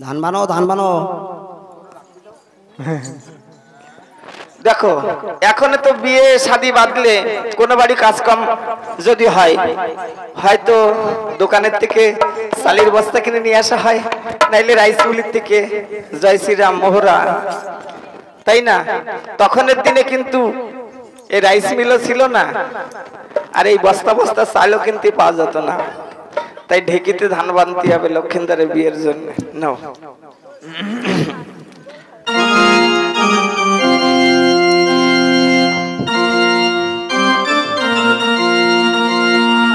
ধান বানো দেখো এখন তো বিয়ে শাদী বাদলে কোনো বাড়ি কাজকাম যদি হয় হয়তো দোকানের থেকে চালের বস্তা কিনে নিয়ে আসা হয়, নাইলে রাইস মিলের থেকে জয় শ্রীরাম মোহরা, তাই না? তখনের দিনে কিন্তু এই রাইস মিলও ছিল না, আর এই বস্তা বস্তা চালও কিনতে পাওয়া যেত না। তাই ঢেকিতে ধান বানতে হবে লক্ষিন্দরের বিয়ের জন্য। নাও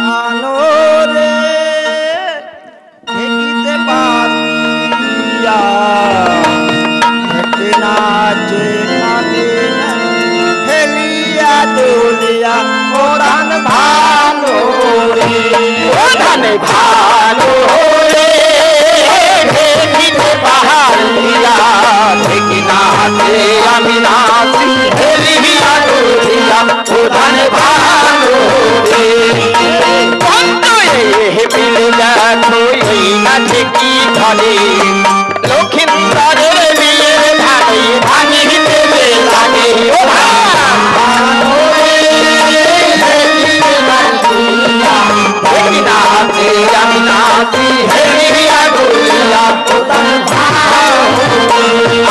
ভালো রে পাহাড় আমি নাচি প্রধান ভালো রে মিলে দেখো এই নাচে কি ঘরে লক্ষিন্দরের বিয়ের ভাই ভাঙি দেবে লাগে আমি নাচি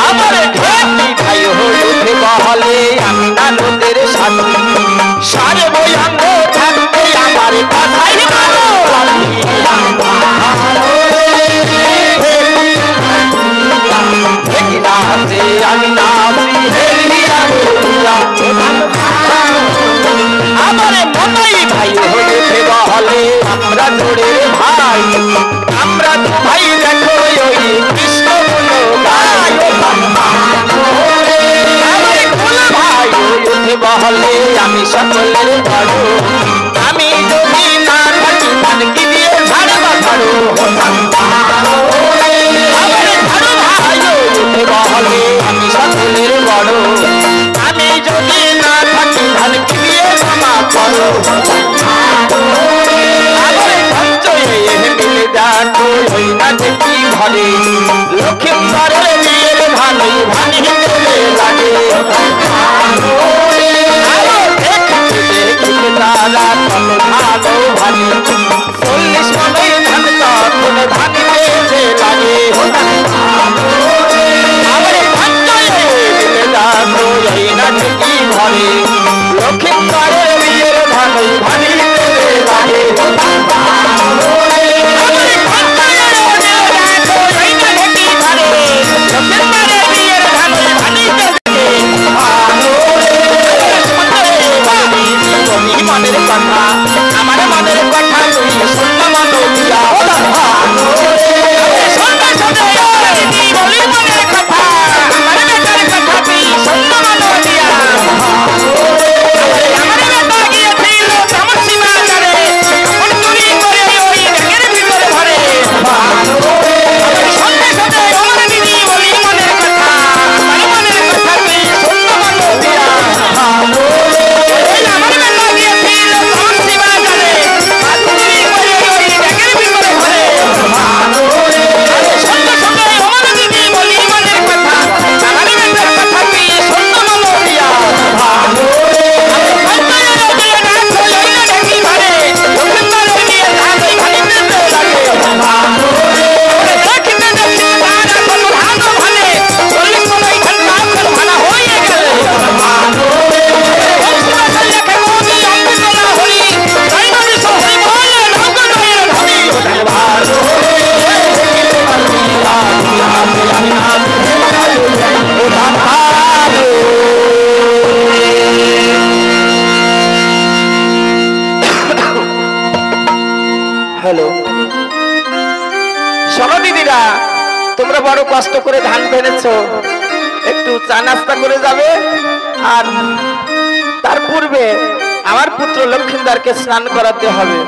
আমার ঢেকি ভাই হলুদ বহলে আমি নানদের সাথে সারে বয়াঙ্গ থাকবে আমার কথাই ভালো আমি নাচি আমার মনাই ভাই হলুদ বহলে আমরা জোরে ভাই আমরা তো ভাই দেখো ওই কৃষ্ণ বলো গাই আমার কোন ভাই উঠে বহলে আমি সকলের বড় আমি যদি না থাকি মানকি দিয়ে ঝাড়বা ধরো আমার ধরো ভাই উঠে বহলে আমি সকলের বড় আমি যদি না থাকি মানকি দিয়ে ক্ষমা করো ঘরে লক্ষিন্দরের বিয়ের ভালোই ভানি দেবে লাগে দেখতে তারা কত ভালো ভানি 40 মনে ধান তখন ভানি দেবে লাগে আমার এই নাচ কি ঘরে লক্ষিন্দরের বিয়ের ভালোই ভানি দেবে লাগে মনের কথা আমার মনের কথা তুই শূন্য মনো দিয়া বলি মনের কথা আমার বেটার কথা তুই শূন্য মনো দিয়া আমার বেটা গিয়েছিল তামসি বাজারে এখন চুরি করে ওই ব্যাগের ভিতরে ভরে সন্ধ্যে সন্ধ্যে আমার দিদি বলি মনের কথা আমার মনের কথা তুই শূন্য মনো দিয়া হ্যালো শোনো দিদিরা, তোমরা বড় কষ্ট করে ধান ফেলেছো, একটু চা নাস্তা করে যাবে, আর তার পূর্বে আমার পুত্র লক্ষিন্দরকে স্নান করাতে হবে।